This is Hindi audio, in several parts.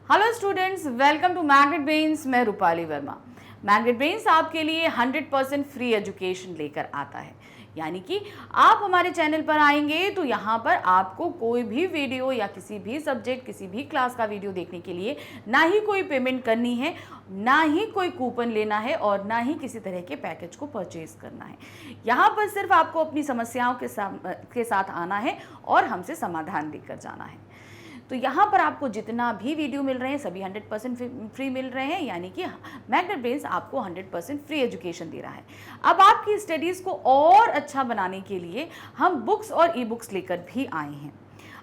Hello students, welcome to Magnet Brains. मैं रूपाली वर्मा। मैग्नेट ब्रेन्स आपके लिए 100% फ्री एजुकेशन लेकर आता है। यानी कि आप हमारे चैनल पर आएंगे तो यहाँ पर आपको कोई भी वीडियो या किसी भी सब्जेक्ट, किसी भी क्लास का वीडियो देखने के लिए ना ही कोई पेमेंट करनी है, ना ही कोई कूपन लेना है और ना ही किसी तरह के पैकेज को परचेज करना है। यहाँ पर सिर्फ आपको अपनी समस्याओं के साथ आना है और हमसे समाधान देकर जाना है। तो यहाँ पर आपको जितना भी वीडियो मिल रहे हैं सभी 100% फ्री मिल रहे हैं। यानी कि मैग्नेट ब्रेन्स आपको 100% फ्री एजुकेशन दे रहा है। अब आपकी स्टडीज़ को और अच्छा बनाने के लिए हम बुक्स और ई बुक्स लेकर भी आए हैं।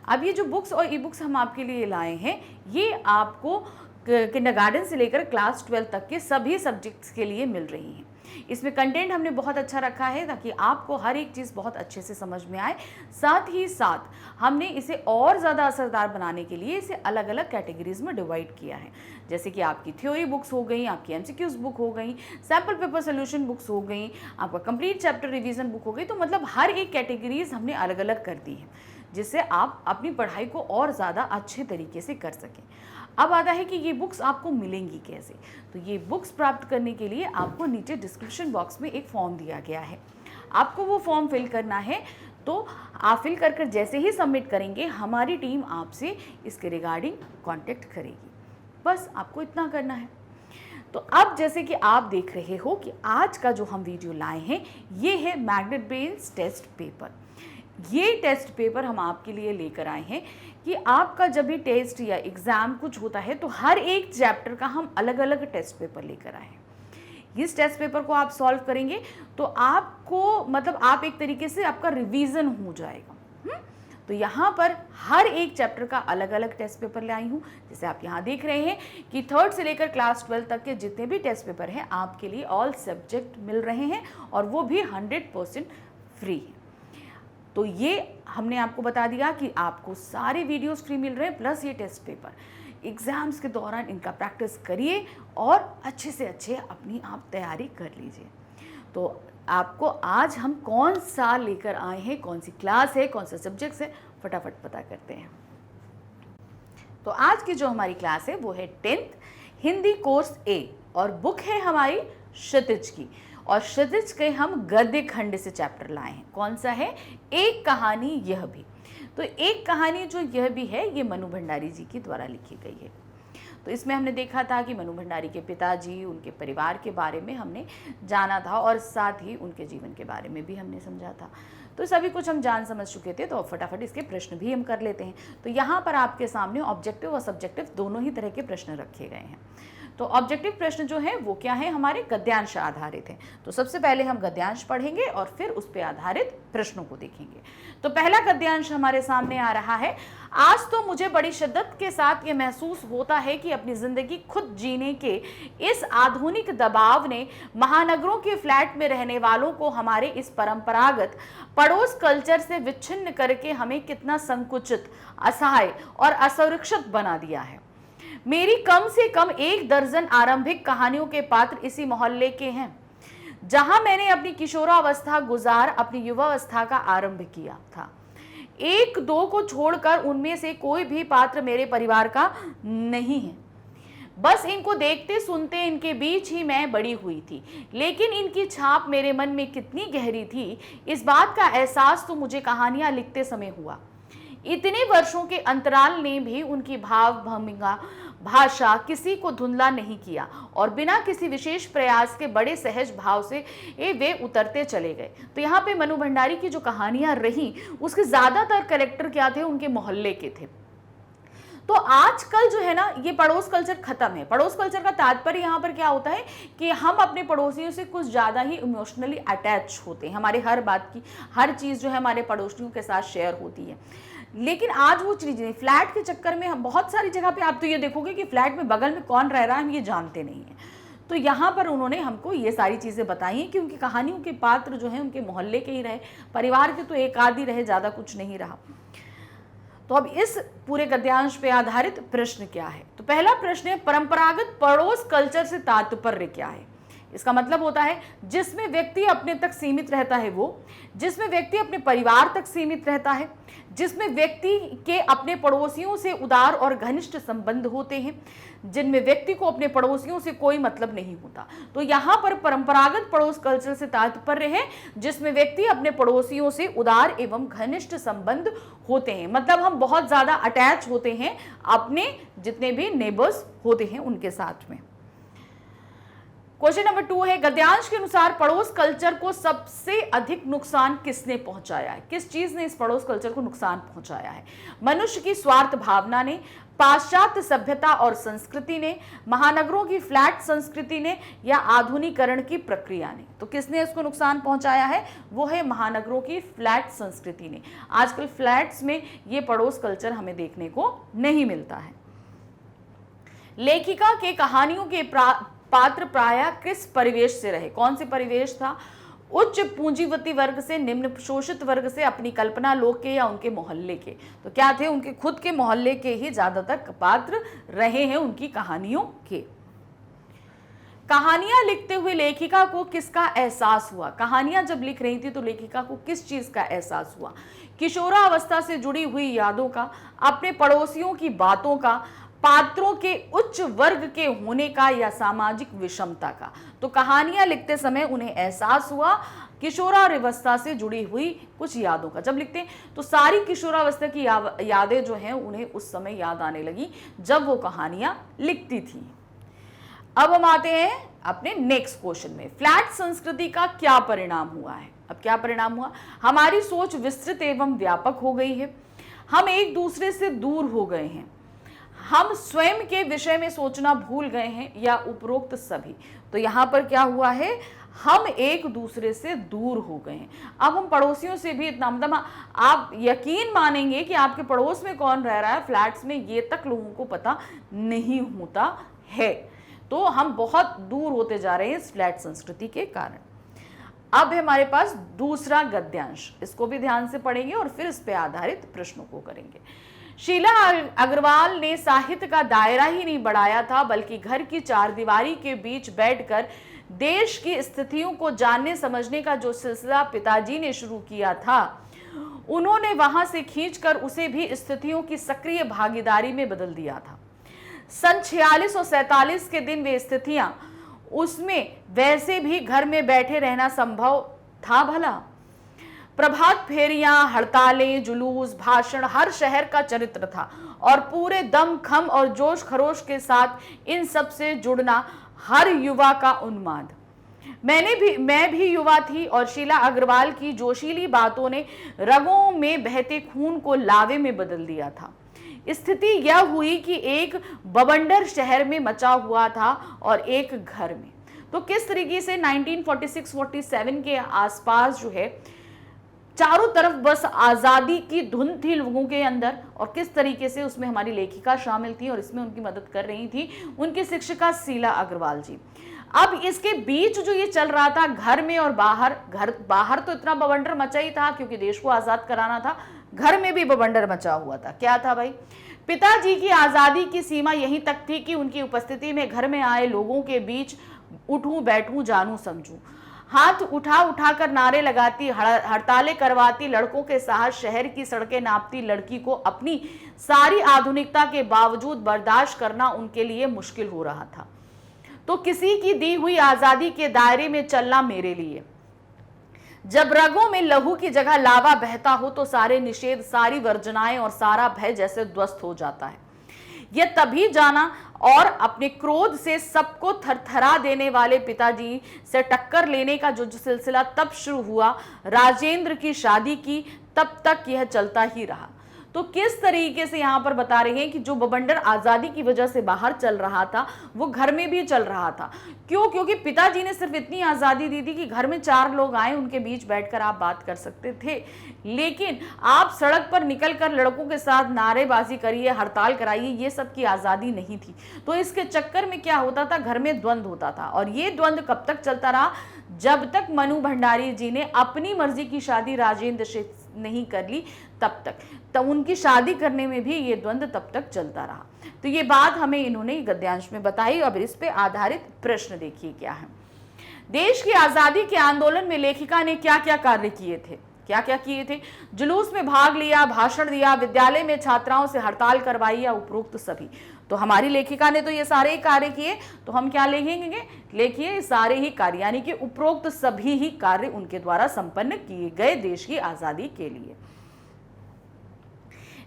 अब ये जो बुक्स और ई बुक्स हम आपके लिए लाए हैं, ये आपको किंडरगार्टन से लेकर क्लास 12 तक के सभी सब्जेक्ट्स के लिए मिल रही हैं। इसमें कंटेंट हमने बहुत अच्छा रखा है ताकि आपको हर एक चीज़ बहुत अच्छे से समझ में आए। साथ ही साथ हमने इसे और ज़्यादा असरदार बनाने के लिए इसे अलग अलग कैटेगरीज में डिवाइड किया है। जैसे कि आपकी थ्योरी बुक्स हो गई, आपकी एमसीक्यूज बुक हो गई, सैम्पल पेपर सोल्यूशन बुक्स हो गई, आपका कंप्लीट चैप्टर रिवीजन बुक हो गई। तो मतलब हर एक कैटेगरीज हमने अलग अलग कर दी है, जिससे आप अपनी पढ़ाई को और ज़्यादा अच्छे तरीके से कर सकें। अब आता है कि ये बुक्स आपको मिलेंगी कैसे। तो ये बुक्स प्राप्त करने के लिए आपको नीचे डिस्क्रिप्शन बॉक्स में एक फॉर्म दिया गया है। आपको वो फॉर्म फिल करना है। तो आप फिल कर जैसे ही सबमिट करेंगे, हमारी टीम आपसे इसके रिगार्डिंग कांटेक्ट करेगी। बस आपको इतना करना है। तो अब जैसे कि आप देख रहे हो कि आज का जो हम वीडियो लाए हैं, ये है मैग्नेट ब्रेन्स टेस्ट पेपर। ये टेस्ट पेपर हम आपके लिए लेकर आए हैं कि आपका जब भी टेस्ट या एग्ज़ाम कुछ होता है तो हर एक चैप्टर का हम अलग अलग टेस्ट पेपर लेकर आए हैं। इस टेस्ट पेपर को आप सॉल्व करेंगे तो आपको मतलब आप एक तरीके से आपका रिवीजन हो जाएगा। तो यहाँ पर हर एक चैप्टर का अलग अलग टेस्ट पेपर लाई हूँ। जैसे आप यहाँ देख रहे हैं कि 3rd से लेकर क्लास 12 तक के जितने भी टेस्ट पेपर हैं आपके लिए ऑल सब्जेक्ट मिल रहे हैं और वो भी 100% फ्री है। तो ये हमने आपको बता दिया कि आपको सारे वीडियोस फ्री मिल रहे हैं, प्लस ये टेस्ट पेपर। एग्ज़ाम्स के दौरान इनका प्रैक्टिस करिए और अच्छे से अच्छे अपनी आप तैयारी कर लीजिए। तो आपको आज हम कौन सा लेकर आए हैं, कौन सी क्लास है, कौन सा सब्जेक्ट्स है, फटाफट पता करते हैं। तो आज की जो हमारी क्लास है वो है 10th हिंदी कोर्स ए और बुक है हमारी क्षितिज की। और क्षितिज के हम गद्य खंड से चैप्टर लाए हैं। कौन सा है? एक कहानी यह भी। तो एक कहानी जो यह भी है, ये मनु भंडारी जी के द्वारा लिखी गई है। तो इसमें हमने देखा था कि मनु भंडारी के पिताजी, उनके परिवार के बारे में हमने जाना था और साथ ही उनके जीवन के बारे में भी हमने समझा था। तो सभी कुछ हम जान समझ चुके थे। तो फटाफट इसके प्रश्न भी हम कर लेते हैं। तो यहाँ पर आपके सामने ऑब्जेक्टिव और सब्जेक्टिव दोनों ही तरह के प्रश्न रखे गए हैं। तो ऑब्जेक्टिव प्रश्न जो है वो क्या है, हमारे गद्यांश आधारित है। तो सबसे पहले हम गद्यांश पढ़ेंगे और फिर उस पर आधारित प्रश्नों को देखेंगे। तो पहला गद्यांश हमारे सामने आ रहा है। आज तो मुझे बड़ी शिद्दत के साथ ये महसूस होता है कि अपनी जिंदगी खुद जीने के इस आधुनिक दबाव ने महानगरों के फ्लैट में रहने वालों को हमारे इस परंपरागत पड़ोस कल्चर से विच्छिन्न करके हमें कितना संकुचित, असहाय और असुरक्षित बना दिया है। मेरी कम से कम 1 दर्जन आरंभिक कहानियों के पात्र इसी मोहल्ले के हैं जहां मैंने अपनी किशोरावस्था गुजार अपनी युवावस्था का आरंभ किया था। 1-2 को छोड़कर उनमें से कोई भी पात्र मेरे परिवार का नहीं है। बस इनको देखते सुनते इनके बीच ही मैं बड़ी हुई थी, लेकिन इनकी छाप मेरे मन में कितनी गहरी थी, इस बात का एहसास तो मुझे कहानियां लिखते समय हुआ। इतने वर्षों के अंतराल ने भी उनकी भावभंगिमा, भाषा किसी को धुंधला नहीं किया और बिना किसी विशेष प्रयास के बड़े सहज भाव से वे उतरते चले गए। तो यहाँ पे मनु भंडारी की जो कहानियां रही उसके ज्यादातर कैरेक्टर क्या थे, उनके मोहल्ले के थे। तो आजकल जो है ना, ये पड़ोस कल्चर खत्म है। पड़ोस कल्चर का तात्पर्य यहाँ पर क्या होता है कि हम अपने पड़ोसियों से कुछ ज़्यादा ही इमोशनली अटैच होते हैं। हमारे हर बात की, हर चीज़ जो है हमारे पड़ोसियों के साथ शेयर होती है। लेकिन आज वो चीज़ नहीं। फ्लैट के चक्कर में हम बहुत सारी जगह पे आप तो ये देखोगे कि फ्लैट में बगल में कौन रह रहा है हम ये जानते नहीं हैं। तो यहाँ पर उन्होंने हमको ये सारी चीज़ें बताई हैं कि उनकी कहानियों के पात्र जो हैं उनके मोहल्ले के ही रहे, परिवार के तो एक आदि रहे, ज़्यादा कुछ नहीं रहा। तो अब इस पूरे गद्यांश पे आधारित प्रश्न क्या है? तो पहला प्रश्न है, परंपरागत पड़ोस कल्चर से तात्पर्य क्या है? इसका मतलब होता है जिसमें व्यक्ति अपने तक सीमित रहता है वो, जिसमें व्यक्ति अपने परिवार तक सीमित रहता है, जिसमें व्यक्ति के अपने पड़ोसियों से उदार और घनिष्ठ संबंध होते हैं, जिनमें व्यक्ति को अपने पड़ोसियों से कोई मतलब नहीं होता। तो यहाँ पर परंपरागत पड़ोस कल्चर से तात्पर्य है जिसमें व्यक्ति अपने पड़ोसियों से उदार एवं घनिष्ठ संबंध होते हैं, मतलब हम बहुत ज्यादा अटैच होते हैं अपने जितने भी नेबर्स होते हैं उनके साथ में। क्वेश्चन नंबर 2 है, गद्यांश के अनुसार पड़ोस कल्चर को सबसे अधिक नुकसान किसने पहुंचाया है? किस चीज ने इस पड़ोस कल्चर को नुकसान पहुंचाया है? मनुष्य की स्वार्थ भावना ने, पाश्चात्य सभ्यता और संस्कृति ने, महानगरों की फ्लैट संस्कृति ने, या आधुनिकीकरण की प्रक्रिया ने? तो किसने इसको नुकसान पहुंचाया है? वो है महानगरों की फ्लैट संस्कृति ने। आजकल फ्लैट्स में ये पड़ोस कल्चर हमें देखने को नहीं मिलता है। लेखिका के कहानियों के पात्र प्रायः किस परिवेश से रहे? कौन से परिवेश था? उच्च पूंजीवती वर्ग से, निम्न शोषित वर्ग से, अपनी कल्पना लोक के या उनके मोहल्ले के? तो क्या थे? उनके खुद के मोहल्ले के ही ज्यादातर पात्र रहे हैं उनकी कहानियों के। कहानियां लिखते हुए लेखिका को किसका एहसास हुआ? कहानियां जब लिख रही थी तो लेखिका को किस चीज का एहसास हुआ? किशोरावस्था से जुड़ी हुई यादों का, अपने पड़ोसियों की बातों का, पात्रों के उच्च वर्ग के होने का, या सामाजिक विषमता का? तो कहानियां लिखते समय उन्हें एहसास हुआ किशोरावस्था से जुड़ी हुई कुछ यादों का। जब लिखते तो सारी किशोरावस्था की यादें जो हैं उन्हें उस समय याद आने लगी जब वो कहानियां लिखती थी। अब हम आते हैं अपने नेक्स्ट क्वेश्चन में। फ्लैट संस्कृति का क्या परिणाम हुआ है? अब क्या परिणाम हुआ? हमारी सोच विस्तृत एवं व्यापक हो गई है, हम एक दूसरे से दूर हो गए हैं, हम स्वयं के विषय में सोचना भूल गए हैं, या उपरोक्त सभी? तो यहां पर क्या हुआ है? हम एक दूसरे से दूर हो गए हैं। अब हम पड़ोसियों से भी इतना, मतलब आप यकीन मानेंगे कि आपके पड़ोस में कौन रह रहा है फ्लैट्स में, ये तक लोगों को पता नहीं होता है। तो हम बहुत दूर होते जा रहे हैं इस फ्लैट संस्कृति के कारण। अब हमारे पास दूसरा गद्यांश, इसको भी ध्यान से पढ़ेंगे और फिर इस पे आधारित प्रश्नों को करेंगे। शीला अग्रवाल ने साहित्य का दायरा ही नहीं बढ़ाया था, बल्कि घर की चारदीवारी के बीच बैठकर देश की स्थितियों को जानने समझने का जो सिलसिला पिताजी ने शुरू किया था, उन्होंने वहां से खींचकर उसे भी स्थितियों की सक्रिय भागीदारी में बदल दिया था। सन 46 और 47 के दिन वे स्थितियां, उसमें वैसे भी घर में बैठे रहना संभव था भला? प्रभात फेरियां, हड़तालें, जुलूस, भाषण हर शहर का चरित्र था, और पूरे दम खम और जोश खरोश के साथ इन सब से जुड़ना हर युवा का उन्माद। मैं भी युवा थी, और शीला अग्रवाल की जोशीली बातों ने रगों में बहते खून को लावे में बदल दिया था। स्थिति यह हुई कि एक बवंडर शहर में मचा हुआ था और एक घर में। तो किस तरीके से 1946-47 के आसपास जो है चारों तरफ बस आज़ादी की धुन थी लोगों के अंदर, और किस तरीके से उसमें हमारी लेखिका शामिल थी और इसमें उनकी मदद कर रही थी उनकी शिक्षिका शीला अग्रवाल जी। अब इसके बीच जो ये चल रहा था घर में और बाहर, घर बाहर तो इतना बवंडर मचा ही था क्योंकि देश को आज़ाद कराना था, घर में भी बवंडर मचा हुआ था। क्या था भाई? पिताजी की आज़ादी की सीमा यहीं तक थी कि उनकी उपस्थिति में घर में आए लोगों के बीच उठूं बैठूं जानूं समझूं, हाथ उठा उठा कर नारे लगाती, हड़तालें करवाती, लड़कों के साथ शहर की सड़कें नापती लड़की को अपनी सारी आधुनिकता के बावजूद बर्दाश्त करना उनके लिए मुश्किल हो रहा था। तो किसी की दी हुई आज़ादी के दायरे में चलना मेरे लिए, जब रगों में लहू की जगह लावा बहता हो तो सारे निषेध, सारी वर्जनाएं और सारा भय जैसे ध्वस्त हो जाता है। यह तभी जाना, और अपने क्रोध से सबको थरथरा देने वाले पिताजी से टक्कर लेने का जो सिलसिला तब शुरू हुआ, राजेंद्र की शादी की, तब तक यह चलता ही रहा। तो किस तरीके से यहाँ पर बता रहे हैं कि जो बवंडर आज़ादी की वजह से बाहर चल रहा था वो घर में भी चल रहा था। क्यों? क्योंकि पिताजी ने सिर्फ इतनी आज़ादी दी थी कि घर में 4 लोग आए, उनके बीच बैठकर आप बात कर सकते थे, लेकिन आप सड़क पर निकलकर लड़कों के साथ नारेबाजी करिए, हड़ताल कराइए, ये सब की आज़ादी नहीं थी। तो इसके चक्कर में क्या होता था? घर में द्वंद्व होता था, और ये द्वंद्व कब तक चलता रहा? जब तक मनु भंडारी जी ने अपनी मर्जी की शादी राजेंद्र से नहीं कर ली, तब तक उनकी शादी करने में भी ये द्वंद्व तब तक चलता रहा। तो ये बात हमें इन्होंने गद्यांश में बताई। अब इस पे आधारित प्रश्न देखिए क्या है। देश की आजादी के आंदोलन में लेखिका ने क्या क्या कार्य किए थे, क्या क्या किए थे? जुलूस में भाग लिया, भाषण दिया, विद्यालय में छात्राओं से हड़ताल करवाई या उपरोक्त सभी। तो हमारी लेखिका ने तो ये सारे ही कार्य किए, तो हम क्या लिखेंगे? लिखिए सारे ही कार्य, यानी कि उपरोक्त सभी ही कार्य उनके द्वारा संपन्न किए गए देश की आजादी के लिए।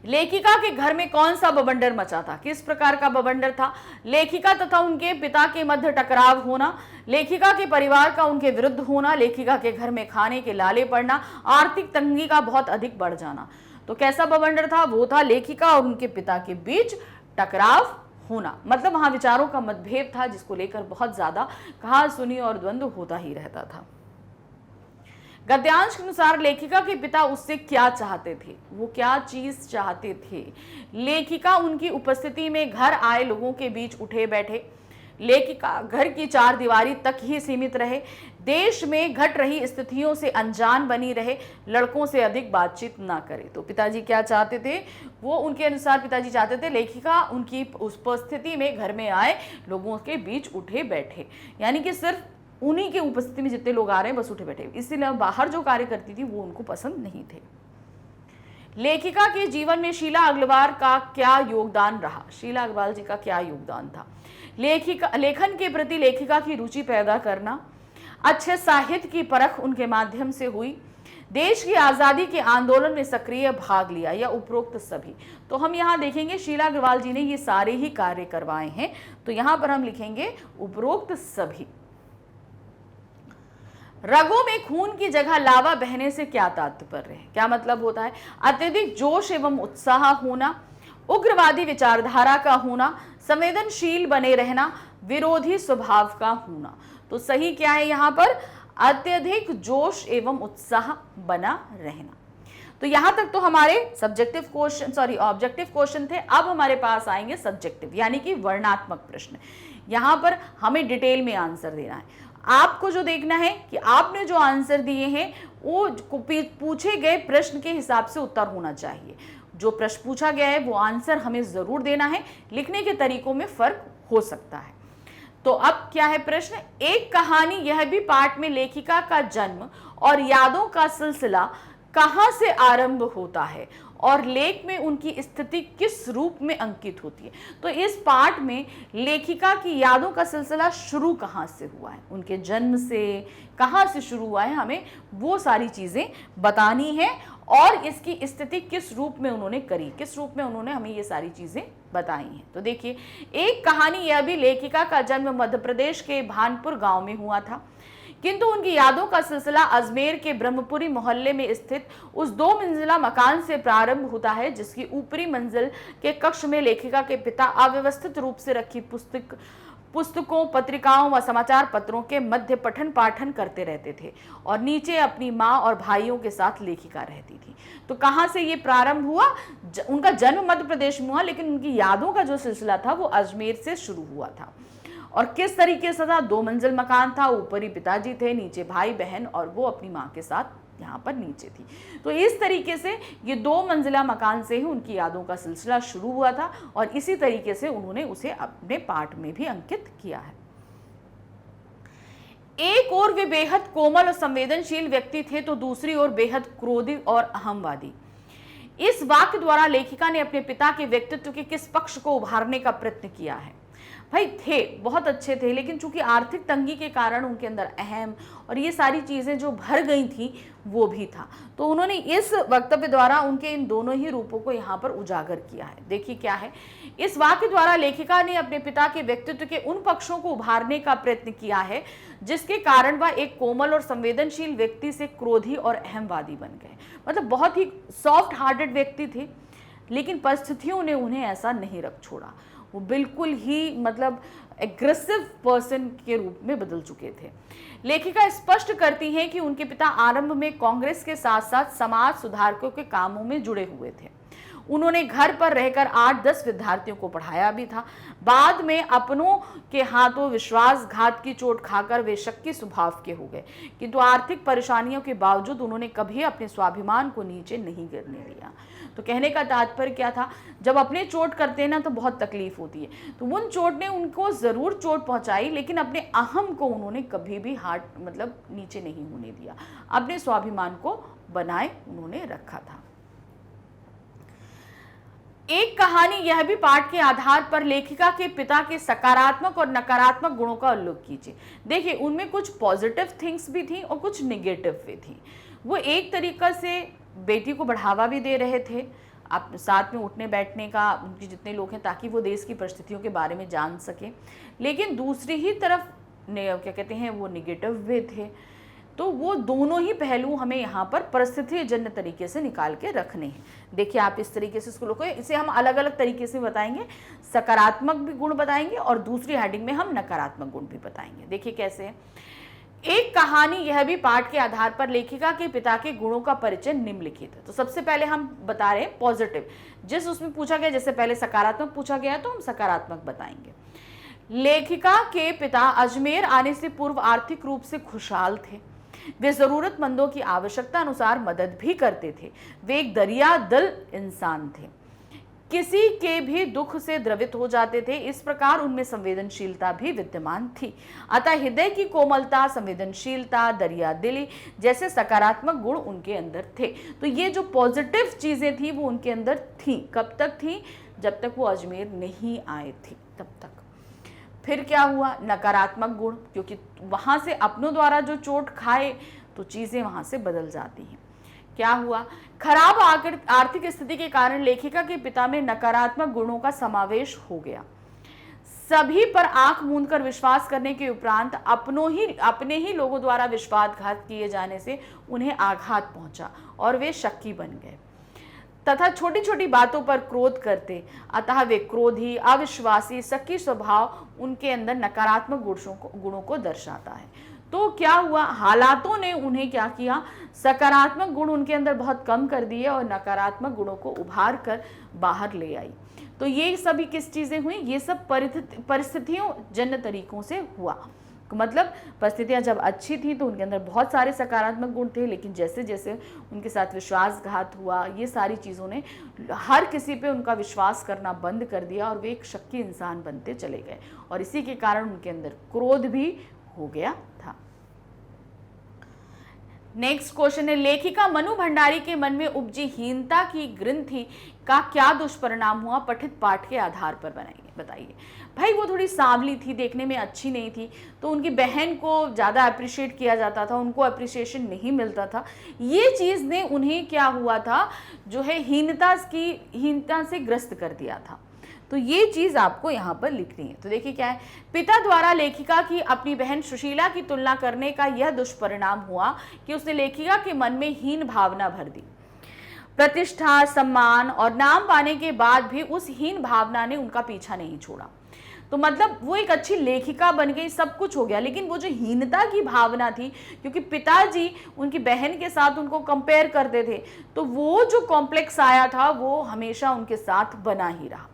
लेखिका के घर में कौन सा बवंडर मचा था? किस प्रकार का बवंडर था? लेखिका तथा उनके पिता के मध्य टकराव होना, लेखिका के परिवार का उनके विरुद्ध होना, लेखिका के घर में खाने के लाले पड़ना, आर्थिक तंगी का बहुत अधिक बढ़ जाना। तो कैसा बवंडर था? वो था लेखिका और उनके पिता के बीच टकराव होना, मतलब वहां विचारों का मतभेद था, जिसको लेकर बहुत ज्यादा कहा सुनी और द्वंद्व होता ही रहता था। गद्यांश के अनुसार लेखिका के पिता उससे क्या चाहते थे? वो क्या चीज चाहते थे? लेखिका उनकी उपस्थिति में घर आए लोगों के बीच उठे बैठे, लेखिका घर की चार दीवारी तक ही सीमित रहे, देश में घट रही स्थितियों से अनजान बनी रहे, लड़कों से अधिक बातचीत ना करे। तो पिताजी क्या चाहते थे? वो उनके अनुसार पिताजी चाहते थे लेखिका उनकी उपस्थिति में घर में आए लोगों के बीच उठे बैठे, यानी कि सिर्फ उन्हीं के उपस्थिति में जितने लोग आ रहे हैं बस उठे बैठे, इसलिए बाहर जो कार्य करती थी वो उनको पसंद नहीं थे। लेखिका के जीवन में शीला अग्रवाल का क्या योगदान रहा? शीला अग्रवाल जी का क्या योगदान था? लेखन के प्रति लेखिका की रुचि पैदा करना, अच्छे साहित्य की परख उनके माध्यम से हुई, देश की आजादी के आंदोलन में सक्रिय भाग लिया, या उपरोक्त सभी। तो हम यहाँ देखेंगे शीला अग्रवाल जी ने ये सारे ही कार्य करवाए हैं, तो यहाँ पर हम लिखेंगे उपरोक्त सभी। रगों में खून की जगह लावा बहने से क्या तात्पर्य है? क्या मतलब होता है? अत्यधिक जोश एवं उत्साह होना, उग्रवादी विचारधारा का होना, संवेदनशील बने रहना, विरोधी स्वभाव का होना। तो सही क्या है यहाँ पर? अत्यधिक जोश एवं उत्साह बना रहना। तो यहां तक तो हमारे सब्जेक्टिव क्वेश्चन ऑब्जेक्टिव क्वेश्चन थे। अब हमारे पास आएंगे सब्जेक्टिव, यानी कि वर्णनात्मक प्रश्न। यहां पर हमें डिटेल में आंसर देना है। आपको जो देखना है कि आपने जो आंसर दिए हैं वो पूछे गए प्रश्न के हिसाब से उत्तर होना चाहिए। जो प्रश्न पूछा गया है वो आंसर हमें जरूर देना है, लिखने के तरीकों में फर्क हो सकता है। तो अब क्या है प्रश्न? एक कहानी यह भी पाठ में लेखिका का जन्म और यादों का सिलसिला कहां से आरंभ होता है और लेख में उनकी स्थिति किस रूप में अंकित होती है। तो इस पाठ में लेखिका की यादों का सिलसिला शुरू कहां से हुआ है, उनके जन्म से कहां से शुरू हुआ है, हमें वो सारी चीजें बतानी है, और इसकी स्थिति किस रूप में उन्होंने करी, किस रूप में उन्होंने हमें ये सारी चीजें बताई हैं। तो देखिए, एक कहानी यह भी लेखिका का जन्म मध्य प्रदेश के भानपुर गांव में हुआ था, किंतु उनकी यादों का सिलसिला अजमेर के ब्रह्मपुरी मोहल्ले में स्थित उस 2 मंजिला मकान से प्रारंभ होता है, जिसकी ऊपरी मंजिल के कक्ष में लेखिका के पिता अव्यवस्थित रूप से रखी पुस्तकों, पत्रिकाओं व समाचार पत्रों के मध्य पठन पाठन करते रहते थे, और नीचे अपनी माँ और भाइयों के साथ लेखिका रहती थी। तो कहाँ से ये प्रारंभ हुआ? उनका जन्म मध्य प्रदेश में हुआ, लेकिन उनकी यादों का जो सिलसिला था वो अजमेर से शुरू हुआ था। और किस तरीके से था? 2 मंजिल मकान था, ऊपर ही पिताजी थे, नीचे भाई बहन, और वो अपनी माँ के साथ यहाँ पर नीचे थी। तो इस तरीके से ये 2 मंजिला मकान से ही उनकी यादों का सिलसिला शुरू हुआ था, और इसी तरीके से उन्होंने उसे अपने पाठ में भी अंकित किया है। एक ओर वे बेहद कोमल और संवेदनशील व्यक्ति थे, तो दूसरी ओर बेहद क्रोधी और अहमवादी। इस वाक्य द्वारा लेखिका ने अपने पिता के व्यक्तित्व के किस पक्ष को उभारने का प्रयत्न किया है? भाई थे, बहुत अच्छे थे, लेकिन चूंकि आर्थिक तंगी के कारण उनके अंदर अहम और ये सारी चीज़ें जो भर गई थी वो भी था। तो उन्होंने इस वक्तव्य द्वारा उनके इन दोनों ही रूपों को यहाँ पर उजागर किया है। देखिए क्या है, इस वाक्य द्वारा लेखिका ने अपने पिता के व्यक्तित्व के उन पक्षों को उभारने का प्रयत्न किया है जिसके कारण वह एक कोमल और संवेदनशील व्यक्ति से क्रोधी और अहमवादी बन गए। मतलब बहुत ही सॉफ्ट हार्टेड व्यक्ति थे, लेकिन परिस्थितियों ने उन्हें ऐसा नहीं रख छोड़ा। वो बिल्कुल ही मतलब एग्रेसिव पर्सन के रूप में बदल चुके थे। लेखिका स्पष्ट करती हैं कि उनके पिता आरंभ में कांग्रेस के साथ साथ समाज सुधारकों के कामों में जुड़े हुए थे। उन्होंने घर पर रहकर 8-10 विद्यार्थियों को पढ़ाया भी था। बाद में अपनों के हाथों विश्वासघात की चोट खाकर वे शक्की स्वभाव के हो गए, किंतु आर्थिक परेशानियों के बावजूद उन्होंने कभी अपने स्वाभिमान को नीचे नहीं गिरने दिया। तो कहने का तात्पर्य क्या था, जब अपने चोट करते हैं ना तो बहुत तकलीफ होती है, तो उन चोट ने उनको जरूर चोट पहुंचाई, लेकिन अपने अहम को उन्होंने कभी भी मतलब नीचे नहीं होने दिया, अपने स्वाभिमान को बनाए उन्होंने रखा था। एक कहानी यह भी पाठ के आधार पर लेखिका के पिता के सकारात्मक और नकारात्मक गुणों का उल्लेख कीजिए। देखिए, उनमें कुछ पॉजिटिव थिंग्स भी थी और कुछ निगेटिव भी थी। वो एक तरीका से बेटी को बढ़ावा भी दे रहे थे, आप साथ में उठने बैठने का, उनके जितने लोग हैं, ताकि वो देश की परिस्थितियों के बारे में जान सके, लेकिन दूसरी ही तरफ क्या कहते हैं वो निगेटिव भी थे। तो वो दोनों ही पहलू हमें यहाँ पर परिस्थिति जन्य तरीके से निकाल के रखने हैं। देखिए, आप इस तरीके से इसको लोग, इसे हम अलग अलग तरीके से बताएंगे, सकारात्मक भी गुण बताएंगे और दूसरी हेडिंग में हम नकारात्मक गुण भी बताएंगे। देखिए कैसे। एक कहानी यह भी पाठ के आधार पर लेखिका के पिता के गुणों का परिचय निम्नलिखित है। तो सबसे पहले हम बता रहे हैं पॉजिटिव, जिस उसमें पूछा गया, जैसे पहले सकारात्मक पूछा गया तो हम सकारात्मक बताएंगे। लेखिका के पिता अजमेर आने से पूर्व आर्थिक रूप से खुशहाल थे। वे जरूरतमंदों की आवश्यकता अनुसार मदद भी करते थे। वे एक दरिया दिल इंसान थे, किसी के भी दुख से द्रवित हो जाते थे। इस प्रकार उनमें संवेदनशीलता भी विद्यमान थी। अतः हृदय की कोमलता, संवेदनशीलता, दरिया दिली जैसे सकारात्मक गुण उनके अंदर थे। तो ये जो पॉजिटिव चीजें थी वो उनके अंदर थी। कब तक थी? जब तक वो अजमेर नहीं आए थे तब तक। फिर क्या हुआ? नकारात्मक गुण, क्योंकि वहां से अपनों द्वारा जो चोट खाए तो चीजें वहां से बदल जाती हैं। क्या हुआ? खराब आर्थिक स्थिति के कारण लेखिका के पिता में नकारात्मक गुणों का समावेश हो गया। सभी पर आंख मूंदकर विश्वास करने के उपरांत अपने ही लोगों द्वारा विश्वासघात किए जाने से उन्हें आघात पहुंचा और वे शक्की बन गए तथा छोटी छोटी बातों पर क्रोध करते। अतः वे क्रोधी, अविश्वासी, शक्की स्वभाव उनके अंदर नकारात्मक गुणों को दर्शाता है। तो क्या हुआ? हालातों ने उन्हें क्या किया? सकारात्मक गुण उनके अंदर बहुत कम कर दिए और नकारात्मक गुणों को उभार कर बाहर ले आई। तो ये सभी किस चीजें हुई? ये सब परिस्थितियों जन्य तरीकों से हुआ। मतलब परिस्थितियां जब अच्छी थी तो उनके अंदर बहुत सारे सकारात्मक गुण थे, लेकिन जैसे जैसे उनके साथ विश्वासघात हुआ, ये सारी चीज़ों ने हर किसी पे उनका विश्वास करना बंद कर दिया और वे एक शक्की इंसान बनते चले गए और इसी के कारण उनके अंदर क्रोध भी हो गया था। नेक्स्ट क्वेश्चन है, लेखिका मनु भंडारी के मन में उपजी हीनता की ग्रंथि का क्या दुष्परिणाम हुआ? पठित पाठ के आधार पर बताइए। भाई, वो थोड़ी सांवली थी, देखने में अच्छी नहीं थी, तो उनकी बहन को ज़्यादा अप्रिशिएट किया जाता था, उनको अप्रिसिएशन नहीं मिलता था। ये चीज़ ने उन्हें क्या हुआ था, जो है हीनता से ग्रस्त कर दिया था। तो ये चीज़ आपको यहाँ पर लिखनी है। तो देखिए क्या है, पिता द्वारा लेखिका की अपनी बहन सुशीला की तुलना करने का यह दुष्परिणाम हुआ कि उसने लेखिका के मन में हीन भावना भर दी। प्रतिष्ठा, सम्मान और नाम पाने के बाद भी उस हीन भावना ने उनका पीछा नहीं छोड़ा। तो मतलब वो एक अच्छी लेखिका बन गई, सब कुछ हो गया, लेकिन वो जो हीनता की भावना थी, क्योंकि पिताजी उनकी बहन के साथ उनको कंपेयर करते थे, तो वो जो कॉम्प्लेक्स आया था वो हमेशा उनके साथ बना ही रहा।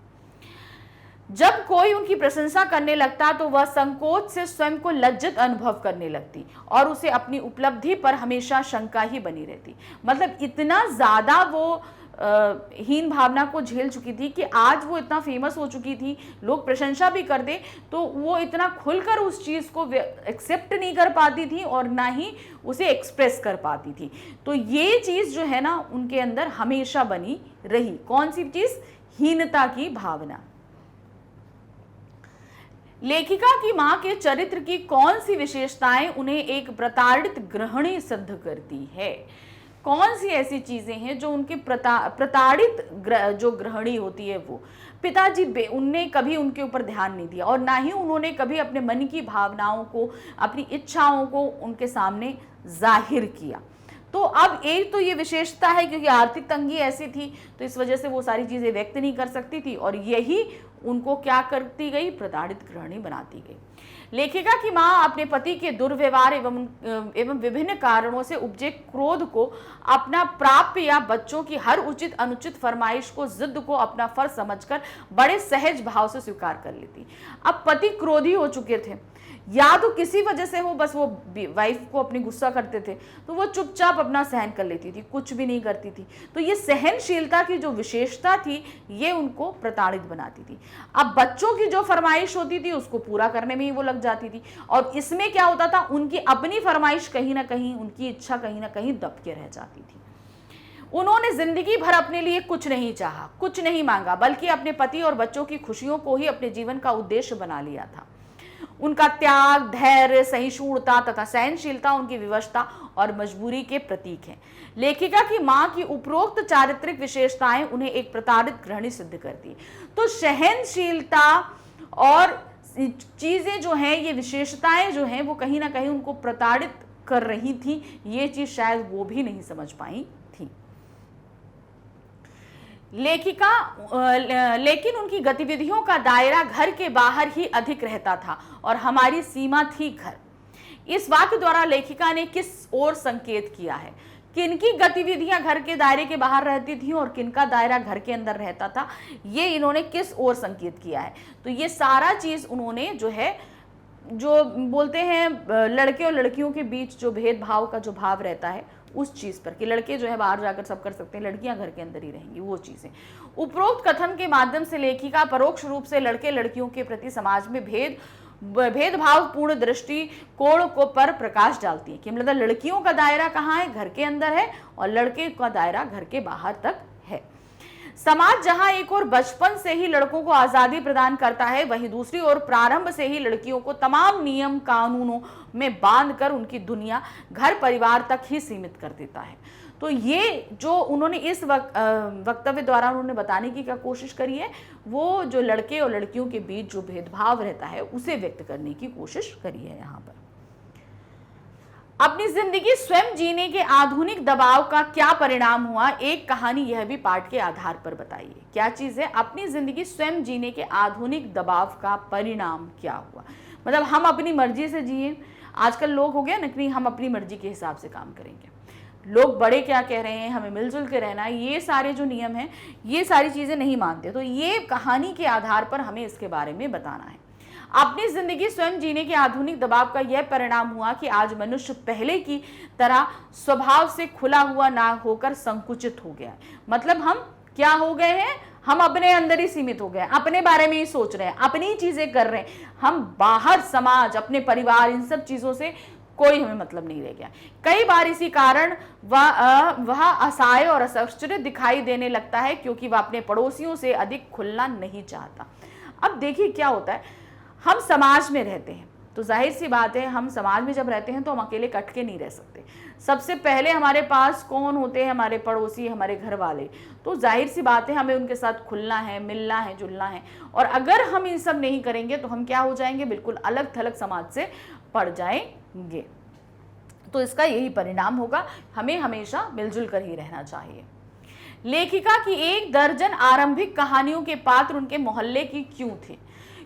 जब कोई उनकी प्रशंसा करने लगता तो वह संकोच से स्वयं को लज्जित अनुभव करने लगती और उसे अपनी उपलब्धि पर हमेशा शंका ही बनी रहती। मतलब इतना ज़्यादा वो हीन भावना को झेल चुकी थी कि आज वो इतना फेमस हो चुकी थी, लोग प्रशंसा भी कर दे तो वो इतना खुलकर उस चीज़ को एक्सेप्ट नहीं कर पाती थी और ना ही उसे एक्सप्रेस कर पाती थी। तो ये चीज़ जो है ना उनके अंदर हमेशा बनी रही। कौन सी चीज़? हीनता की भावना। लेखिका की मां के चरित्र की कौन सी विशेषताएं उन्हें एक प्रताड़ित गृहिणी सिद्ध करती है? कौन सी ऐसी चीजें हैं जो उनके प्रताड़ित जो गृहिणी होती है वो? पिताजी उनने कभी उनके ऊपर ध्यान नहीं दिया और ना ही उन्होंने कभी अपने मन की भावनाओं को, अपनी इच्छाओं को उनके सामने जाहिर किया। तो अब एक तो ये विशेषता है क्योंकि आर्थिक तंगी ऐसी थी तो इस वजह से वो सारी चीज़ें व्यक्त नहीं कर सकती थी और यही उनको क्या करती गई, प्रताड़ित गृहिणी बनाती गई। लेखिका की मां अपने पति के दुर्व्यवहार एवं विभिन्न कारणों से उपजे क्रोध को अपना प्राप्य या बच्चों की हर उचित अनुचित फरमाइश को, जिद को अपना फर्ज समझकर बड़े सहज भाव से स्वीकार कर लेती। अब पति क्रोधी हो चुके थे, या तो किसी वजह से हो, बस वो वाइफ को अपनी गुस्सा करते थे तो वो चुपचाप अपना सहन कर लेती थी, कुछ भी नहीं करती थी। तो ये सहनशीलता की जो विशेषता थी ये उनको प्रताड़ित बनाती थी। अब बच्चों की जो फरमाइश होती थी उसको पूरा करने में ही वो लग जाती थी, और इसमें क्या होता था, उनकी अपनी फरमाइश कहीं ना कहीं, उनकी इच्छा कहीं ना कहीं दब के रह जाती थी। उन्होंने जिंदगी भर अपने लिए कुछ नहीं चाहा, कुछ नहीं मांगा, बल्कि अपने पति और बच्चों की खुशियों को ही अपने जीवन का उद्देश्य बना लिया था। उनका त्याग, धैर्य, सहिष्णुता तथा सहनशीलता उनकी विवशता और मजबूरी के प्रतीक हैं। लेखिका की मां की उपरोक्त चारित्रिक विशेषताएं उन्हें एक प्रताड़ित गृहिणी सिद्ध करती। तो सहनशीलता और चीजें जो हैं, ये विशेषताएं जो हैं, वो कहीं ना कहीं उनको प्रताड़ित कर रही थी। ये चीज शायद वो भी नहीं समझ पाई थी लेखिका। लेकिन उनकी गतिविधियों का दायरा घर के बाहर ही अधिक रहता था और हमारी सीमा थी घर। इस वाक्य द्वारा लेखिका ने किस ओर संकेत किया है, किनकी गतिविधियां घर के दायरे के बाहर रहती थी और किनका दायरा घर के अंदर रहता था, ये इन्होंने किस ओर संकेत किया है। तो ये सारा चीज उन्होंने जो है, जो बोलते हैं लड़के और लड़कियों के बीच जो भेदभाव का जो भाव रहता है उस चीज पर, कि लड़के जो है बाहर जाकर सब कर सकते हैं, लड़कियां घर के अंदर ही रहेंगी, वो चीजें। उपरोक्त कथन के माध्यम से लेखिका परोक्ष रूप से लड़के लड़कियों के प्रति समाज में भेदभाव पूर्ण दृष्टिकोण को पर प्रकाश डालती है, कि मतलब लड़कियों का दायरा कहाँ है, घर के अंदर है, और लड़के का दायरा घर के बाहर तक है। समाज जहां एक और बचपन से ही लड़कों को आजादी प्रदान करता है, वहीं दूसरी ओर प्रारंभ से ही लड़कियों को तमाम नियम कानूनों में बांधकर उनकी दुनिया घर परिवार तक ही सीमित कर देता है। तो ये जो उन्होंने इस वक्तव्य द्वारा उन्होंने बताने की क्या कोशिश करी है, वो जो लड़के और लड़कियों के बीच जो भेदभाव रहता है उसे व्यक्त करने की कोशिश करी है। यहाँ पर अपनी जिंदगी स्वयं जीने के आधुनिक दबाव का क्या परिणाम हुआ, एक कहानी यह भी पाठ के आधार पर बताइए। क्या चीज है, अपनी जिंदगी स्वयं जीने के आधुनिक दबाव का परिणाम क्या हुआ, मतलब हम अपनी मर्जी से जिए। आजकल लोग हो गया ना कि हम अपनी मर्जी के हिसाब से काम करेंगे, लोग बड़े क्या कह रहे हैं, हमें मिलजुल के रहना है, ये सारे जो नियम हैं, ये सारी चीजें नहीं मानते। तो ये कहानी के आधार पर हमें इसके बारे में बताना है। अपनी जिंदगी स्वयं जीने के आधुनिक दबाव का यह परिणाम हुआ कि आज मनुष्य पहले की तरह स्वभाव से खुला हुआ ना होकर संकुचित हो गया। मतलब हम क्या हो गए हैं, हम अपने अंदर ही सीमित हो गए, अपने बारे में ही सोच रहे हैं, अपनी चीजें कर रहे हैं। हम बाहर समाज, अपने परिवार, इन सब चीजों से कोई हमें मतलब नहीं रह गया। कई बार इसी कारण वह असहाय और असुरक्षित दिखाई देने लगता है, क्योंकि वह अपने पड़ोसियों से अधिक खुलना नहीं चाहता। अब देखिए क्या होता है, हम समाज में रहते हैं तो जाहिर सी बात है, हम समाज में जब रहते हैं तो हम अकेले कट के नहीं रह सकते। सबसे पहले हमारे पास कौन होते हैं, हमारे पड़ोसी, हमारे घर वाले। तो जाहिर सी बात है, हमें उनके साथ खुलना है, मिलना है, जुलना है। और अगर हम इन सब नहीं करेंगे तो हम क्या हो जाएंगे, बिल्कुल अलग थलग समाज से पड़ जाएंगे। तो इसका यही परिणाम होगा, हमें हमेशा मिलजुल कर ही रहना चाहिए। लेखिका की 1 दर्जन आरंभिक कहानियों के पात्र उनके मोहल्ले की क्यों थे,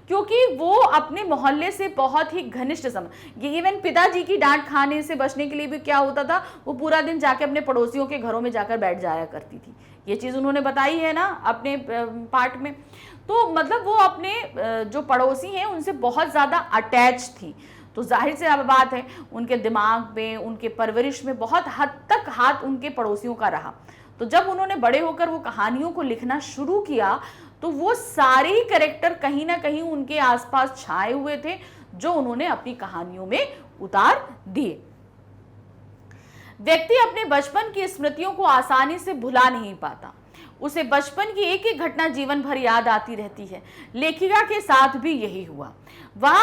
क्योंकि वो अपने मोहल्ले से बहुत ही घनिष्ठ ये इवन पिताजी की डांट खाने से बचने के लिए भी क्या होता था, वो पूरा दिन जाके अपने पड़ोसियों के घरों में जाकर बैठ जाया करती थी। ये चीज़ उन्होंने बताई है ना अपने पार्ट में। तो मतलब वो अपने जो पड़ोसी हैं उनसे बहुत ज़्यादा अटैच थी। तो जाहिर से अब बात है, उनके दिमाग में, उनके परवरिश में बहुत हद तक हाथ उनके पड़ोसियों का रहा। तो जब उन्होंने बड़े होकर वो कहानियों को लिखना शुरू किया तो वो सारे ही कैरेक्टर कहीं ना कहीं उनके आसपास छाए हुए थे, जो उन्होंने अपनी कहानियों में उतार दिए। व्यक्ति अपने बचपन की स्मृतियों को आसानी से भुला नहीं पाता, उसे बचपन की एक एक घटना जीवन भर याद आती रहती है। लेखिका के साथ भी यही हुआ। वह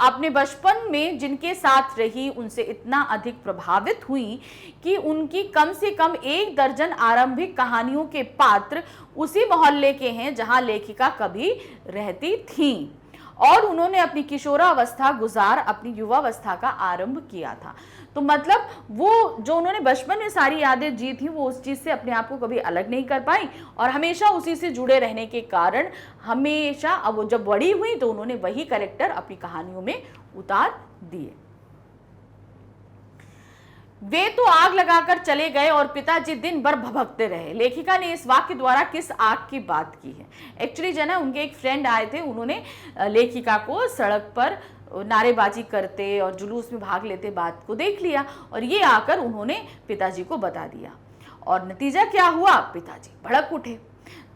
अपने बचपन में जिनके साथ रही उनसे इतना अधिक प्रभावित हुई कि उनकी कम से कम 1 दर्जन आरंभिक कहानियों के पात्र उसी मोहल्ले के हैं जहां लेखिका कभी रहती थीं, और उन्होंने अपनी किशोरावस्था गुजार अपनी युवावस्था का आरंभ किया था। तो मतलब वो जो उन्होंने बचपन में सारी यादें जी थी वो उस चीज़ से अपने आप को कभी अलग नहीं कर पाई और हमेशा उसी से जुड़े रहने के कारण हमेशा अब वो जब बड़ी हुई तो उन्होंने वही कैरेक्टर अपनी कहानियों में उतार दिए। वे तो आग लगाकर चले गए और पिताजी दिन भर भभकते रहे। लेखिका ने इस वाक्य द्वारा किस आग की बात की है? एक्चुअली जो है ना, उनके एक फ्रेंड आए थे, उन्होंने लेखिका को सड़क पर नारेबाजी करते और जुलूस में भाग लेते बात को देख लिया और ये आकर उन्होंने पिताजी को बता दिया और नतीजा क्या हुआ, पिताजी भड़क उठे।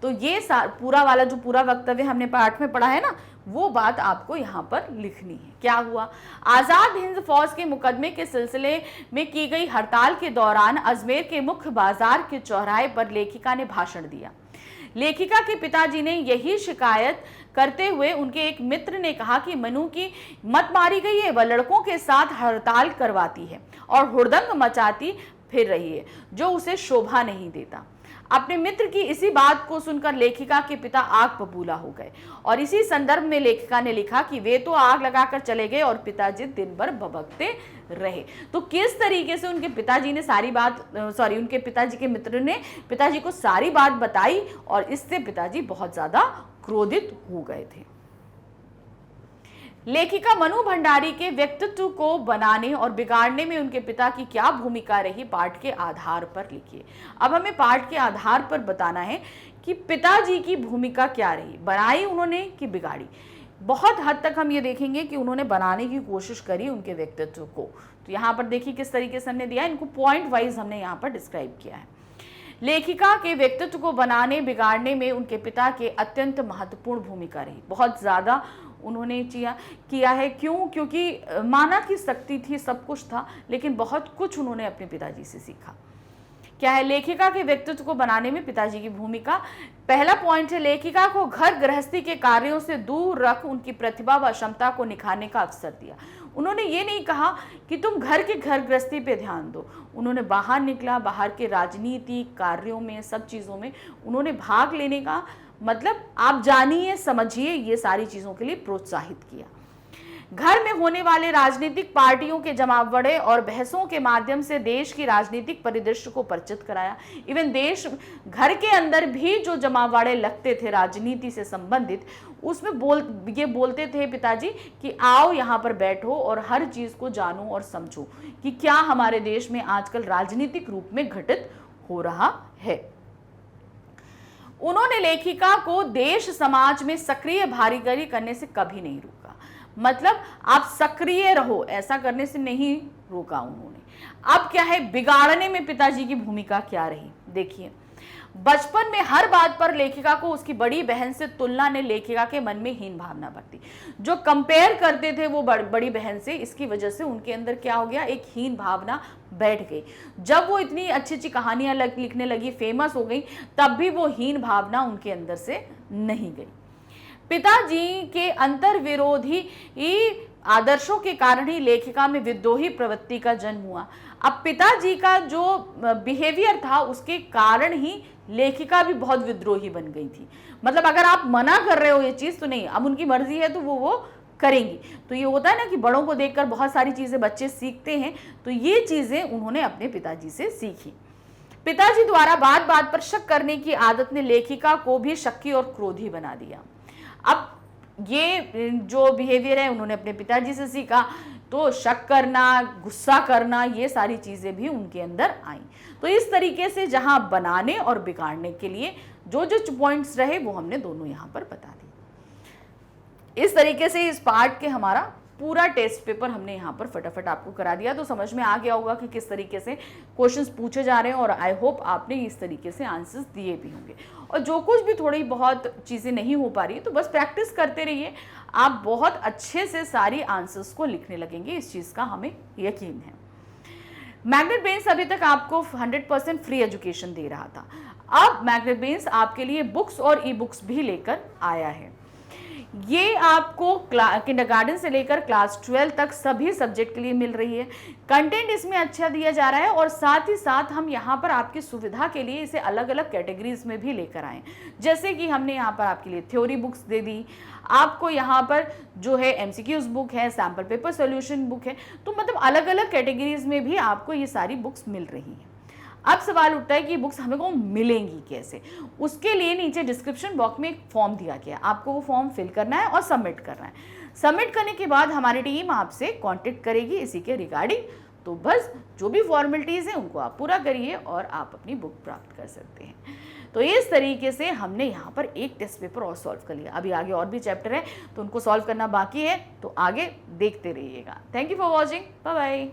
तो ये पूरा वाला जो पूरा वक्तव्य हमने पाठ में पढ़ा है ना, वो बात आपको यहाँ पर लिखनी है। क्या हुआ? आज़ाद हिंद फौज के मुकदमे के सिलसिले में की गई हड़ताल के दौरान अजमेर के मुख्य बाजार के चौराहे पर लेखिका ने भाषण दिया। लेखिका के पिताजी ने यही शिकायत करते हुए उनके एक मित्र ने कहा कि मनु की मत मारी गई है, वह लड़कों के साथ हड़ताल करवाती है और हुड़दंग मचाती फिर रही है जो उसे शोभा नहीं देता। अपने मित्र की इसी बात को सुनकर लेखिका के पिता आग बबूला हो गए और इसी संदर्भ में लेखिका ने लिखा कि वे तो आग लगाकर चले गए और पिताजी दिन भर भभकते रहे। तो किस तरीके से उनके पिताजी ने उनके पिताजी के मित्र ने पिताजी को सारी बात बताई और इससे पिताजी बहुत ज्यादा क्रोधित हो गए थे। लेखिका मनु भंडारी के व्यक्तित्व को बनाने और बिगाड़ने में उनके पिता की क्या भूमिका रही, पाठ के आधार पर लिखिए। अब हमें पाठ के आधार पर बताना है कि पिताजी की भूमिका क्या रही, बनाई उन्होंने कि बिगाड़ी। बहुत हद तक हम ये देखेंगे कि उन्होंने बनाने की कोशिश करी उनके व्यक्तित्व को। तो यहाँ पर देखिए किस तरीके से हमने दिया, इनको पॉइंट वाइज हमने यहाँ पर डिस्क्राइब किया है। लेखिका के व्यक्तित्व को बनाने बिगाड़ने में उनके पिता के अत्यंत महत्वपूर्ण भूमिका रही, बहुत ज़्यादा उन्होंने किया है। क्यों? क्योंकि माना की शक्ति थी, सब कुछ था, लेकिन बहुत कुछ उन्होंने अपने पिताजी से सीखा। क्या है? लेखिका के व्यक्तित्व को बनाने में पिताजी की भूमिका। पहला पॉइंट है, लेखिका को घर गृहस्थी के कार्यों से दूर रख उनकी प्रतिभा व क्षमता को निखारने का अवसर दिया। उन्होंने ये नहीं कहा कि तुम घर गृहस्थी पे ध्यान दो, उन्होंने बाहर निकला, बाहर के राजनीतिक कार्यों में, सब चीज़ों में उन्होंने भाग लेने का मतलब आप जानिए समझिए ये सारी चीज़ों के लिए प्रोत्साहित किया। घर में होने वाले राजनीतिक पार्टियों के जमावड़े और बहसों के माध्यम से देश की राजनीतिक परिदृश्य को परिचित कराया। इवन देश घर के अंदर भी जो जमावड़े लगते थे राजनीति से संबंधित, उसमें ये बोलते थे पिताजी कि आओ यहाँ पर बैठो और हर चीज़ को जानो और समझो कि क्या हमारे देश में आजकल राजनीतिक रूप में घटित हो रहा है। उन्होंने लेखिका को देश समाज में सक्रिय भागीदारी करने से कभी नहीं रोका। मतलब आप सक्रिय रहो, ऐसा करने से नहीं रोका उन्होंने। अब क्या है, बिगाड़ने में पिताजी की भूमिका क्या रही, देखिए। बचपन में हर बात पर लेखिका को उसकी बड़ी बहन से तुलना ने लेखिका के मन में हीन भावना भरती। जो कंपेयर करते थे वो बड़ी बहन से, इसकी वजह से उनके अंदर क्या हो गया, एक हीन भावना बैठ गई। जब वो इतनी अच्छी अच्छी कहानियां लिखने लगी, फेमस हो गई, तब भी वो हीन भावना उनके अंदर से नहीं गई। पिताजी के अंतर विरोधी आदर्शों के कारण ही लेखिका में विद्रोही प्रवृत्ति का जन्म हुआ। अब पिताजी का जो बिहेवियर था उसके कारण ही लेखिका भी बहुत विद्रोही बन गई थी। मतलब अगर आप मना कर रहे हो ये चीज़ तो नहीं, अब उनकी मर्जी है तो वो करेंगी। तो ये होता है ना कि बड़ों को देखकर बहुत सारी चीज़ें बच्चे सीखते हैं, तो ये चीज़ें उन्होंने अपने पिताजी से सीखी। पिताजी द्वारा बात बात पर शक करने की आदत ने लेखिका को भी शक्की और क्रोधी बना दिया। अब ये जो बिहेवियर है उन्होंने अपने पिताजी से सीखा, तो शक करना, गुस्सा करना, ये सारी चीज़ें भी उनके अंदर आई। तो इस तरीके से जहां बनाने और बिगाड़ने के लिए जो जो पॉइंट्स रहे वो हमने दोनों यहाँ पर बता दी। इस तरीके से इस पार्ट के हमारा पूरा टेस्ट पेपर हमने यहाँ पर फटाफट आपको करा दिया। तो समझ में आ गया होगा कि किस तरीके से क्वेश्चंस पूछे जा रहे हैं और आई होप आपने इस तरीके से आंसर्स दिए भी होंगे। और जो कुछ भी थोड़ी बहुत चीज़ें नहीं हो पा रही है तो बस प्रैक्टिस करते रहिए, आप बहुत अच्छे से सारी आंसर्स को लिखने लगेंगे, इस चीज़ का हमें यकीन है। मैग्नेट ब्रेन्स अभी तक आपको 100% फ्री एजुकेशन दे रहा था। अब मैग्नेट ब्रेन्स आपके लिए बुक्स और ई बुक्स भी लेकर आया है। ये आपको किंडरगार्टन से लेकर क्लास 12 तक सभी सब्जेक्ट के लिए मिल रही है। कंटेंट इसमें अच्छा दिया जा रहा है और साथ ही साथ हम यहाँ पर आपकी सुविधा के लिए इसे अलग अलग कैटेगरीज में भी लेकर आए। जैसे कि हमने यहाँ पर आपके लिए थ्योरी बुक्स दे दी, आपको यहाँ पर जो है एमसीक्यूज बुक है, सैम्पल पेपर सोल्यूशन बुक है, तो मतलब अलग अलग कैटेगरीज में भी आपको ये सारी बुक्स मिल रही हैं। अब सवाल उठता है कि बुक्स हमें को मिलेंगी कैसे। उसके लिए नीचे डिस्क्रिप्शन बॉक्स में एक फॉर्म दिया गया है, आपको वो फॉर्म फिल करना है और सबमिट करना है। सबमिट करने के बाद हमारी टीम आपसे कांटेक्ट करेगी इसी के रिगार्डिंग। तो बस जो भी फॉर्मेलिटीज़ हैं उनको आप पूरा करिए और आप अपनी बुक प्राप्त कर सकते हैं। तो इस तरीके से हमने यहाँ पर एक टेस्ट पेपर और सॉल्व कर लिया। अभी आगे और भी चैप्टर है तो उनको सॉल्व करना बाकी है, तो आगे देखते रहिएगा। Thank you for watching, bye bye.